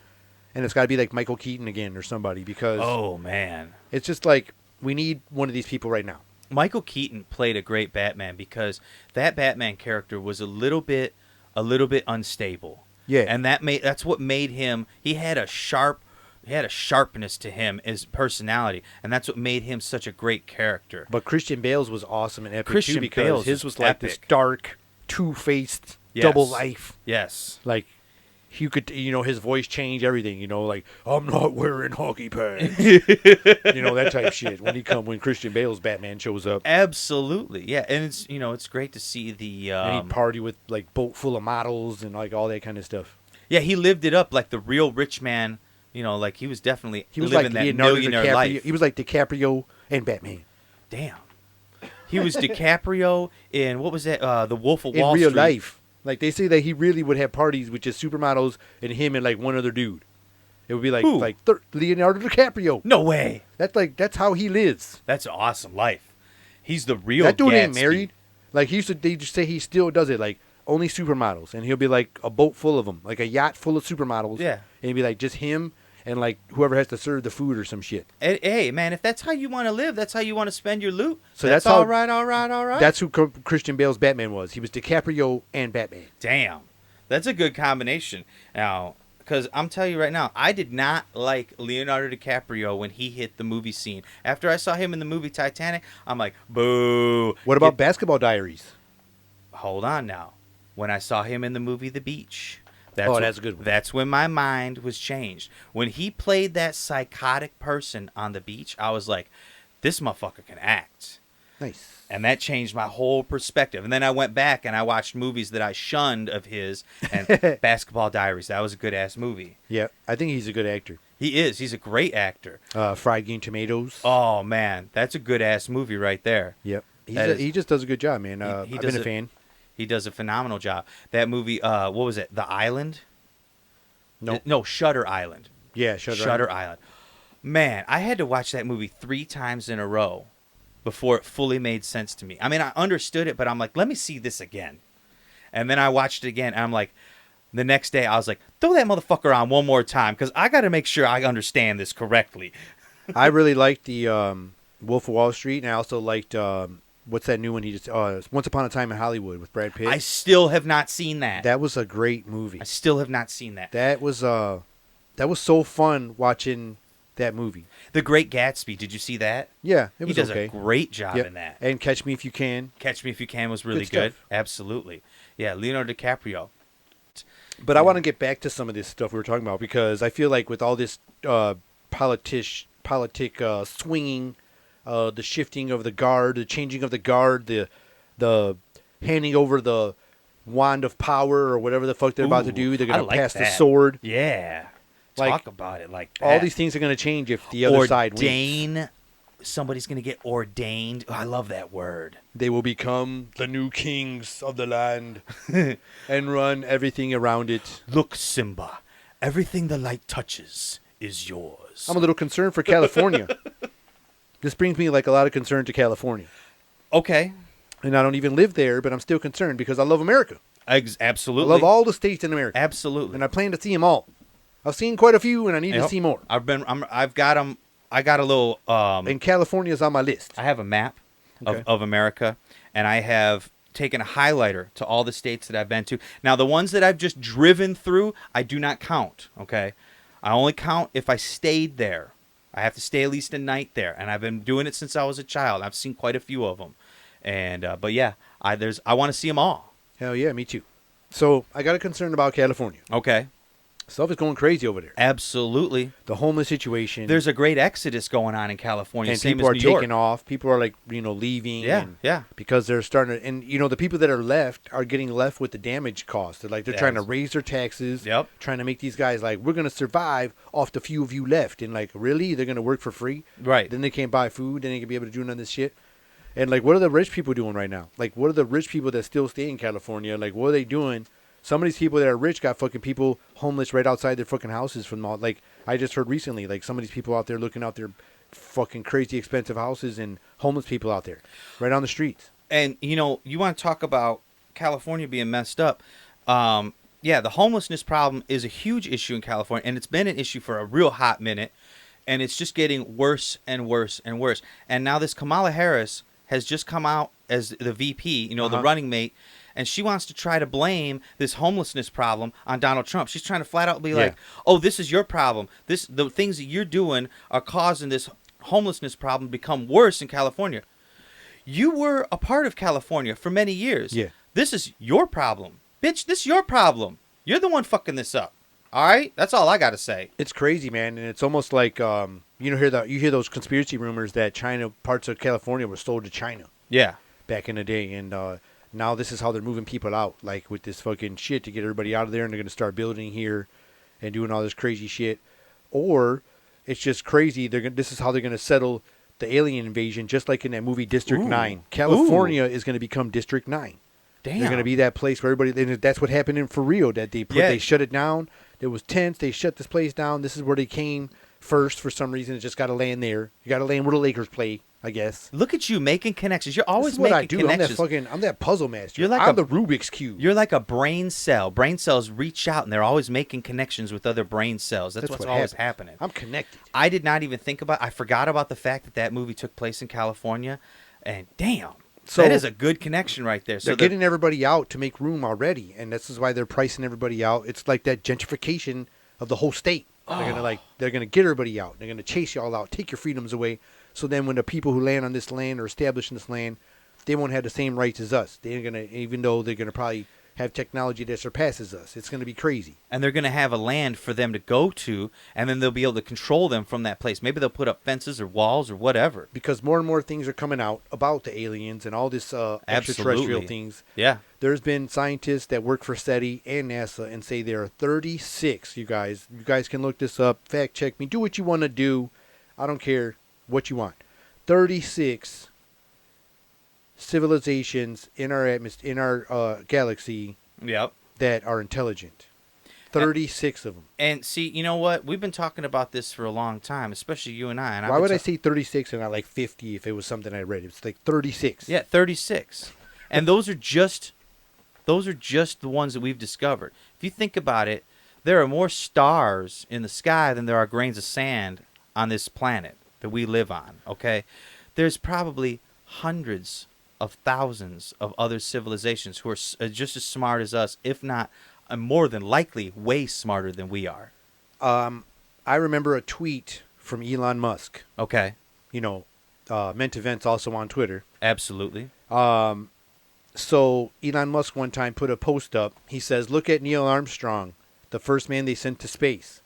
and it's got to be like Michael Keaton again or somebody, because Oh man. it's just like we need one of these people right now. Michael Keaton played a great Batman because that Batman character was a little bit unstable. Yeah. And that's what made him. He had a sharpness to him, his personality, and that's what made him such a great character. But Christian Bale's was awesome and epic, Christian too, because Bale's his is was like this epic. dark, two-faced, Yes. double life. Yes. Like, you could, you know, his voice changed everything, you know, like, I'm not wearing hockey pants. You know, that type shit. When Christian Bale's Batman shows up. Absolutely. Yeah, and it's great to see the. And he'd party with, like, boat full of models and, like, all that kind of stuff. Yeah, he lived it up like the real rich man. You know, like he was definitely He was living like that Leonardo millionaire DiCaprio. life. He was like DiCaprio and Batman. Damn. He was DiCaprio in, what was that? The Wolf of In Wall real Street. life. Like, they say that he really would have parties with just supermodels and him and, like, one other dude. It would be like, Who? Leonardo DiCaprio. No way. That's how he lives. That's an awesome life. He's the real That dude ain't Gatsby. married. Like, they just say he still does it. Like, only supermodels, and he'll be like a boat full of them, like a yacht full of supermodels. Yeah. And he'll be like just him and like whoever has to serve the food or some shit. Hey, man, if that's how you want to live, that's how you want to spend your loot. So that's that's how- all right, all right, all right. That's who Christian Bale's Batman was. He was DiCaprio and Batman. Damn. That's a good combination. Now, because I'm telling you right now, I did not like Leonardo DiCaprio when he hit the movie scene. After I saw him in the movie Titanic, I'm like, boo. What about Basketball Diaries? Hold on now. When I saw him in the movie The Beach, That's a good one. That's when my mind was changed. When he played that psychotic person on the beach, I was like, this motherfucker can act. Nice. And that changed my whole perspective. And then I went back and I watched movies that I shunned of his. And Basketball Diaries, that was a good-ass movie. Yeah, I think he's a good actor. He is. He's a great actor. Fried Green Tomatoes. Oh, man. That's a good-ass movie right there. Yep. That is- He just does a good job, man. He I've does been a it- fan. He does a phenomenal job. That movie, what was it? The Island? Nope. No, Shutter Island. Yeah, Shutter Island. Man, I had to watch that movie 3 times in a row before it fully made sense to me. I mean, I understood it, but I'm like, let me see this again. And then I watched it again, and I'm like, the next day I was like, throw that motherfucker on one more time, because I got to make sure I understand this correctly. I really liked the Wolf of Wall Street, and I also liked what's that new one he just Once Upon a Time in Hollywood with Brad Pitt. I still have not seen that. That was a great movie. I still have not seen that. That was so fun watching that movie. The Great Gatsby, did you see that? Yeah, it He was does okay. a great job Yep. in that. And Catch Me If You Can. Catch Me If You Can was really Good good. stuff. Absolutely. Yeah, Leonardo DiCaprio. But I want to get back to some of this stuff we were talking about because I feel like with all this politic swinging, the shifting of the guard, the changing of the guard, the handing over the wand of power or whatever the fuck they're about to do, they're I going to like pass the that. sword. Yeah. Like, Talk about it like that. All these things are going to change if the other side wins. Ordain. Somebody's going to get ordained. Oh, I love that word. They will become the new kings of the land and run everything around it. Look, Simba. Everything the light touches is yours. I'm a little concerned for California. This brings me like a lot of concern to California. Okay. And I don't even live there, but I'm still concerned because I love America. Absolutely. I love all the states in America. Absolutely. And I plan to see them all. I've seen quite a few, and I need to Yep. see more. I've got them. I got a little. And California's on my list. I have a map Okay. of America, and I have taken a highlighter to all the states that I've been to. Now, the ones that I've just driven through, I do not count, okay? I only count if I stayed there. I have to stay at least a night there, and I've been doing it since I was a child. I've seen quite a few of them. And but yeah, I want to see them all. Hell yeah, me too. So I got a concern about California. Okay. Stuff is going crazy over there. Absolutely. The homeless situation. There's a great exodus going on in California, and same people as are New York. taking off. People are like, leaving. Yeah, and yeah. Because they're starting to, and the people that are left are getting left with the damage cost. They're trying to raise their taxes. Yep. Trying to make these guys like, we're going to survive off the few of you left. And like, really? They're going to work for free? Right. Then they can't buy food. Then they can be able to do none of this shit. And like, what are the rich people doing right now? Like, what are the rich people that still stay in California? Like, what are they doing? Some of these people that are rich got fucking people homeless right outside their fucking houses from all, like, I just heard recently, like, some of these people out there looking out their fucking crazy expensive houses and homeless people out there right on the streets. And, you want to talk about California being messed up. Yeah, the homelessness problem is a huge issue in California, and it's been an issue for a real hot minute, and it's just getting worse and worse and worse. And now this Kamala Harris has just come out as the VP, the running mate, and she wants to try to blame this homelessness problem on Donald Trump. She's trying to flat out be like, oh, this is your problem. The things that you're doing are causing this homelessness problem to become worse in California. You were a part of California for many years. Yeah. This is your problem. Bitch, this is your problem. You're the one fucking this up. All right? That's all I got to say. It's crazy, man. And it's almost like, you hear those conspiracy rumors that parts of California were sold to China Yeah. back in the day. And now this is how they're moving people out, like with this fucking shit to get everybody out of there. And they're going to start building here and doing all this crazy shit. Or it's just crazy. This is how they're going to settle the alien invasion, just like in that movie District 9. California is going to become District 9. Damn. They're going to be that place where everybody, and that's what happened for Rio, that they shut it down. It was tense. They shut this place down. This is where they came first for some reason. It just got to land there. You got to land where the Lakers play. I guess. Look at you making connections. You're always This is what I making do. connections. I'm that puzzle master. You're like I'm the Rubik's Cube. You're like a brain cell. Brain cells reach out and they're always making connections with other brain cells. That's what's what always happens. happening. I'm connected. I did not even think about. I forgot about the fact that that movie took place in California, and damn, So that is a good connection right there. So they're getting everybody out to make room already, and this is why they're pricing everybody out. It's like that gentrification of the whole state. They're gonna get everybody out. They're gonna chase you all out, take your freedoms away. So then, when the people who land on this land or establish in this land, they won't have the same rights as us. They're gonna, even though they're gonna probably have technology that surpasses us. It's gonna be crazy. and they're going to have a land for them to go to, and then they'll be able to control them from that place. Maybe they'll put up fences or walls or whatever. Because more and more things are coming out about the aliens and all this extraterrestrial Absolutely. things. Yeah. There's been scientists that work for SETI and NASA and say there are 36, you guys. You guys can look this up, fact check me, do what you want to do. I don't care what you want. 36 civilizations in our atmosphere, in our galaxy Yep. that are intelligent. 36 of them. And see, you know what? We've been talking about this for a long time, especially you and I. And Why would I say 36 and not like 50 if it was something I read? It's like 36. Yeah, 36. And those are just the ones that we've discovered. If you think about it, there are more stars in the sky than there are grains of sand on this planet that we live on, okay? There's probably hundreds of thousands of other civilizations who are just as smart as us, if not more than likely way smarter than we are. I remember a tweet from Elon Musk. Okay. You know, Meant Events also on Twitter. Absolutely. So Elon Musk one time put a post up. He says, "Look at Neil Armstrong, the first man they sent to space.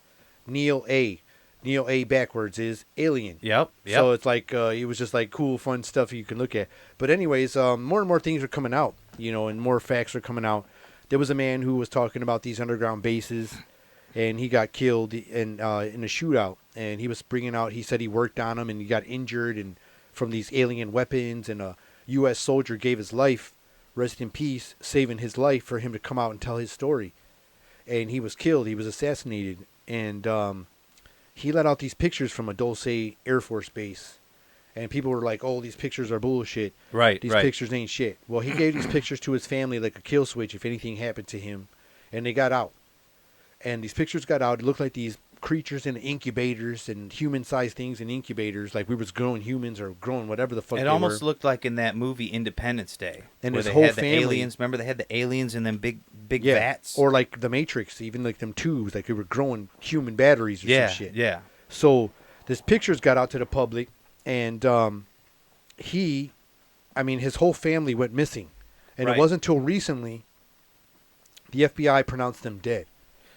Neil A. Neil A backwards is alien." Yep. So it's like it was just like cool, fun stuff you can look at. But anyways, more and more things are coming out, you know, and more facts are coming out. There was a man who was talking about these underground bases, and he got killed in a shootout. And he was bringing out. He said he worked on them, and he got injured and from these alien weapons. And a U.S. soldier gave his life, rest in peace, saving his life for him to come out and tell his story. And he was killed. He was assassinated, and he let out these pictures from a Dulce Air Force Base. And people were like, "Oh, these pictures are bullshit. Right, These right. pictures ain't shit." Well, he gave these pictures to his family like a kill switch if anything happened to him. And they got out. And these pictures got out. It looked like these creatures in incubators and human-sized things in incubators, like we was growing humans or growing whatever the fuck It they almost were. looked like in that movie Independence Day, And where his they whole had the family- aliens. Remember, they had the aliens in them big Yeah. vats. Or like the Matrix, even like them tubes, like they were growing human batteries or yeah, some shit. yeah. So this pictures got out to the public, and his whole family went missing. And Right. it wasn't until recently the FBI pronounced them dead.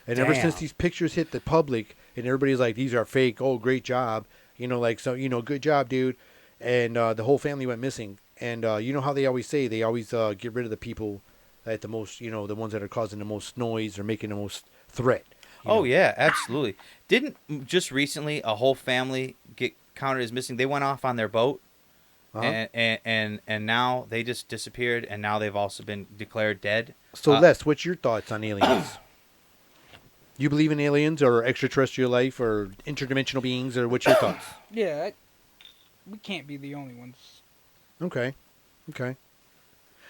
And ever since Damn. these pictures hit the public, and everybody's like, "These are fake. Oh, great job. Good job, dude." And the whole family went missing. And you know how they always say, they always get rid of the people at the most, the ones that are causing the most noise or making the most threat. Oh yeah, absolutely. Didn't just recently a whole family get counted as missing? They went off on their boat, Uh-huh. and now they just disappeared, and now they've also been declared dead. So, Les, what's your thoughts on aliens? You believe in aliens or extraterrestrial life or interdimensional beings, or what's your thoughts? Yeah, we can't be the only ones. Okay.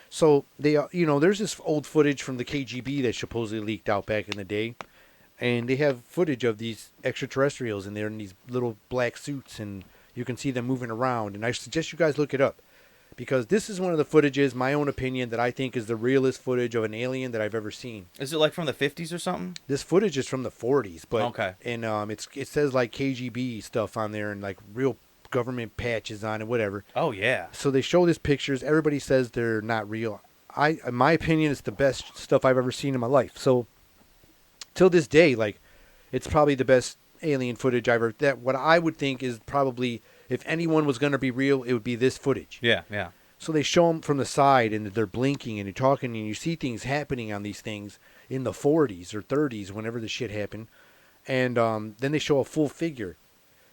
So they, there's this old footage from the KGB that supposedly leaked out back in the day, and they have footage of these extraterrestrials, and they're in these little black suits, and you can see them moving around. And I suggest you guys look it up, because this is one of the footages, my own opinion, that I think is the realest footage of an alien that I've ever seen. Is it like from the 50s or something? This footage is from the 40s, but Okay. And it says like KGB stuff on there and like real government patches on it, whatever. Oh yeah. So they show these pictures. Everybody says they're not real. In my opinion, it's the best stuff I've ever seen in my life. So till this day, like, it's probably the best alien footage I've ever. That what I would think is probably, if anyone was going to be real, it would be this footage. Yeah, yeah. So they show them from the side, and they're blinking, and you're talking, and you see things happening on these things in the 40s or 30s, whenever the shit happened. And then they show a full figure,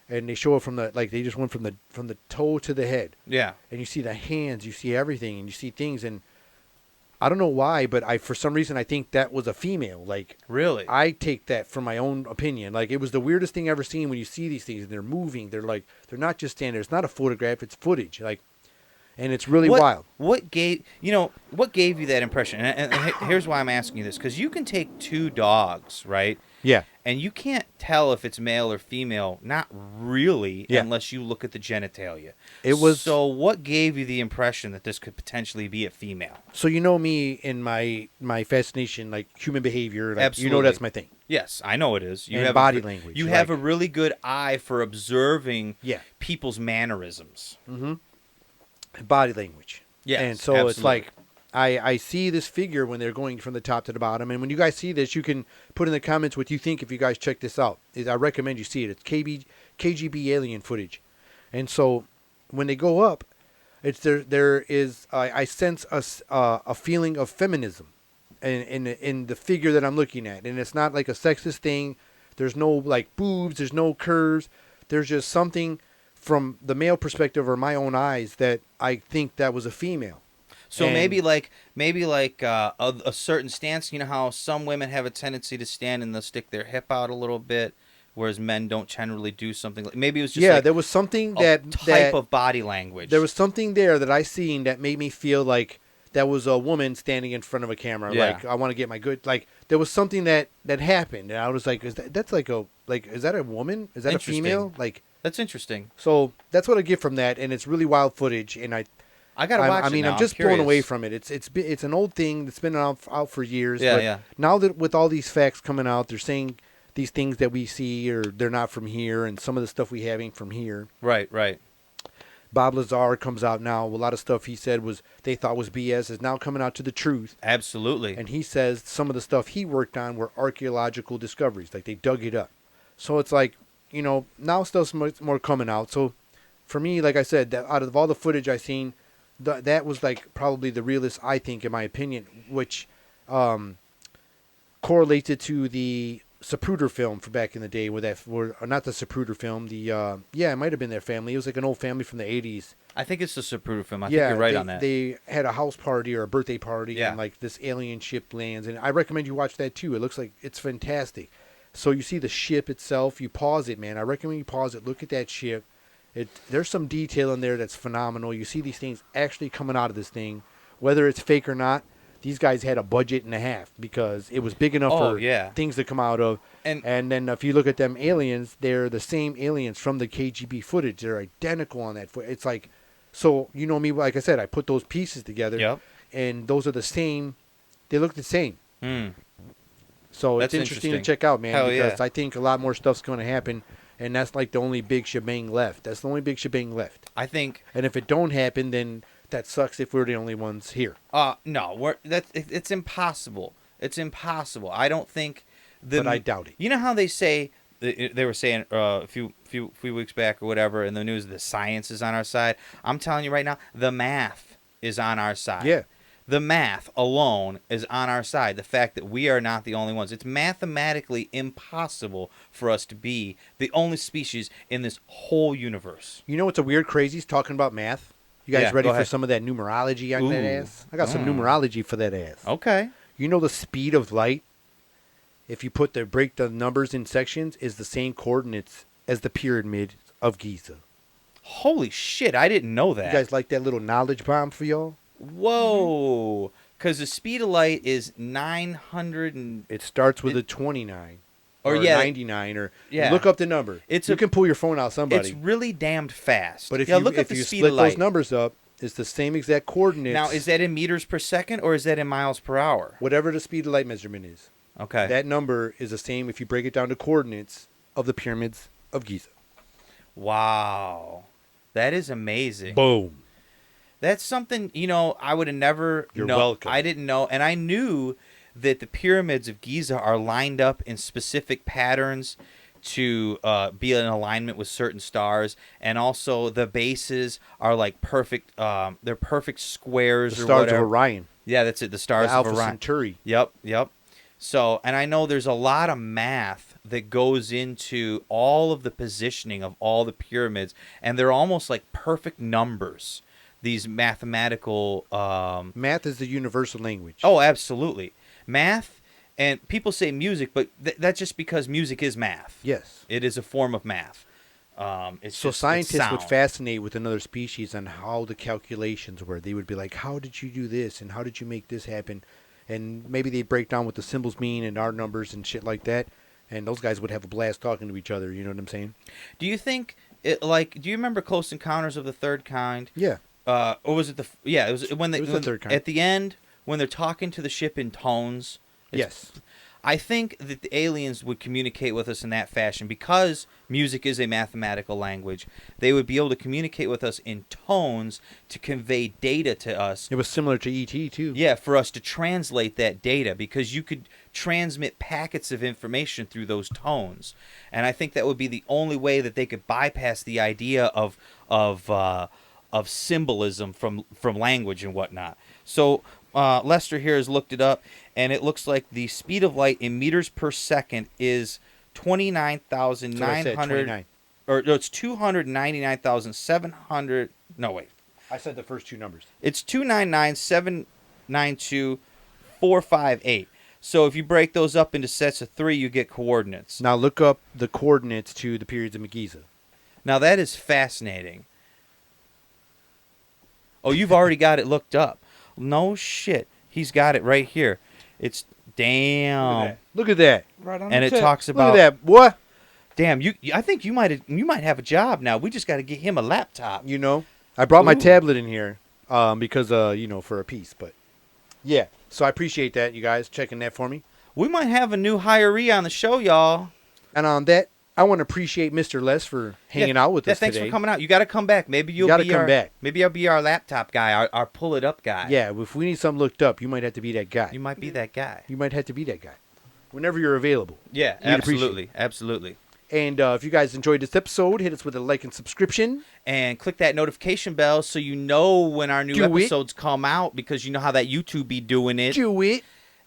and they show it from they just went from the toe to the head. Yeah. And you see the hands, you see everything, and you see things. And I don't know why, but for some reason I think that was a female. Like, Really? I take that from my own opinion. Like, it was the weirdest thing ever seen when you see these things and they're moving. They're like, they're not just standing there. It's not a photograph. It's footage. Like, and it's really wild. What gave you that impression? And here's why I'm asking you this, because you can take two dogs, right? Yeah. And you can't tell if it's male or female, not really, Yeah. unless you look at the genitalia. It was So what gave you the impression that this could potentially be a female? So you know me in my fascination, like human behavior. Like, Absolutely. you know that's my thing. Yes, I know it is. You And have body language, You like- have a really good eye for observing Yeah. people's mannerisms. Body language. Yes, And so absolutely. it's like I see this figure when they're going from the top to the bottom. And when you guys see this, you can put in the comments what you think if you guys check this out. I recommend you see it. It's KGB alien footage. And so when they go up, it's there is I sense a feeling of feminism in the figure that I'm looking at. And it's not like a sexist thing. There's no like boobs, there's no curves. There's just something from the male perspective or my own eyes that I think that was a female. So And- maybe a certain stance. You know how some women have a tendency to stand and they'll stick their hip out a little bit, whereas men don't generally do something. Maybe it was just yeah, like there was something a that type of body language. there was something there that I seen that made me feel like that was a woman standing in front of a camera. Yeah. Like, I want to get my good. Like, there was something that happened, and I was like, is that a woman? Is that a Interesting. female? Like, That's interesting. so that's what I get from that, and it's really wild footage, and I gotta watch I it mean, now. I'm just blown curious. away from it. It's an old thing that's been out for years. Yeah, but yeah. Now that with all these facts coming out, they're saying these things that we see or they're not from here, and some of the stuff we have ain't from here. Right, right. Bob Lazar comes out now. A lot of stuff he said they thought was BS is now coming out to the truth. Absolutely. And he says some of the stuff he worked on were archaeological discoveries, like they dug it up. So it's like, now stuff's much more coming out. So for me, like I said, that out of all the footage I seen, that was like probably the realest, I think, in my opinion, which correlated to the Zapruder film from back in the day, or not the Zapruder film, it might have been their family. It was like an old family from the 80s. I think it's the Zapruder film. I think you're right on that. They had a house party or a birthday party, Yeah. and like this alien ship lands, and I recommend you watch that too. It looks like it's fantastic. So you see the ship itself. You pause it, man. I recommend you pause it. Look at that ship. There's some detail in there that's phenomenal. You see these things actually coming out of this thing, whether it's fake or not. These guys had a budget and a half because it was big enough for things to come out of. And then if you look at them aliens, they're the same aliens from the KGB footage. They're identical on that footage. It's like, so you know me, like I said, I put those pieces together. Yep. And those are the same. They look the same. Hmm. So That's it's interesting to interesting. check out, man, Hell because yeah. I think a lot more stuff's going to happen. And that's like the only big shebang left. That's the only big shebang left. I think. And if it don't happen, then that sucks if we're the only ones here. No, it's impossible. It's impossible. I don't think. But I doubt it. You know how they say they were saying a few weeks back or whatever in the news, the science is on our side. I'm telling you right now, the math is on our side. Yeah. The math alone is on our side. The fact that we are not the only ones. It's mathematically impossible for us to be the only species in this whole universe. You know what's a weird crazy's talking about math? You guys Yeah, ready go for ahead. some of that numerology on that Ooh. ass? I got some numerology for that ass. Okay. You know the speed of light, if you break the numbers in sections, is the same coordinates as the pyramid of Giza. Holy shit, I didn't know that. You guys like that little knowledge bomb for y'all? Whoa. Because the speed of light is 900 and... It starts with a 29. Or, Or yeah. 99, or Yeah. look up the number. You It's can pull your phone out, somebody. It's really damned fast. But if look up if the you speed split of light. those numbers up, it's the same exact coordinates. Now, is that in meters per second or is that in miles per hour? whatever the speed of light measurement is? Okay. That number is the same if you break it down to coordinates of the pyramids of Giza. Wow. That is amazing. Boom. That's something, I would have never You're known. welcome. I didn't know. And I knew that the pyramids of Giza are lined up in specific patterns to be in alignment with certain stars. And also the bases are like perfect. They're perfect squares The or stars whatever. of Orion. Yeah, that's it. The stars The of Alpha Orion. Centauri. Yep. So, and I know there's a lot of math that goes into all of the positioning of all the pyramids, and they're almost like perfect numbers these mathematical. Math is the universal language. Oh, absolutely, math. And people say music, but that's just because music is math. Yes. It is a form of math. So scientists would fascinate with another species on how the calculations were. They would be like, how did you do this? And how did you make this happen? And maybe they'd break down what the symbols mean and our numbers and shit like that. And those guys would have a blast talking to each other. You know what I'm saying? Do you think, do you remember Close Encounters of the Third Kind? Yeah. Or was it it was when It was the third kind. At the end, when they're talking to the ship in tones. Yes. I think that the aliens would communicate with us in that fashion because music is a mathematical language. They would be able to communicate with us in tones to convey data to us. It was similar to E.T. too. Yeah, for us to translate that data because you could transmit packets of information through those tones. And I think that would be the only way that they could bypass the idea of symbolism from language and whatnot. So Lester here has looked it up, and it looks like the speed of light in meters per second is 29,900. Or no, it's 299,700. No, wait. I said the first two numbers. It's 299,792,458. So if you break those up into sets of 3, you get coordinates. Now look up the coordinates to the periods of Megiza. Now that is fascinating. Oh, you've already got it looked up. No shit. He's got it right here. It's damn. Look at that. Right on And the it tip. talks about Look at that. What? Damn, I think you might have a job now. We just got to get him a laptop. You know, I brought my Ooh. tablet in here because for a piece, but yeah. So I appreciate that, you guys, checking that for me. We might have a new hiree on the show, y'all. And on that, I want to appreciate Mr. Les for hanging out with us thanks today. for coming out. You got to come back. Maybe you'll gotta be come back. Maybe I'll be our laptop guy, our pull it up guy. Yeah, if we need something looked up, you might have to be that guy. You might be that guy. You might have to be that guy. Whenever you're available. Yeah, We'd appreciate absolutely. Absolutely. And if you guys enjoyed this episode, hit us with a like and subscription. And click that notification bell so you know when our new Do it. episodes come out, because you know how that YouTube be doing it. Do it.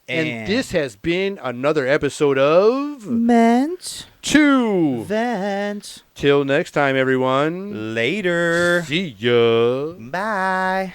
And this has been another episode of Meant to Vent. Till next time, everyone. Later. See ya. Bye.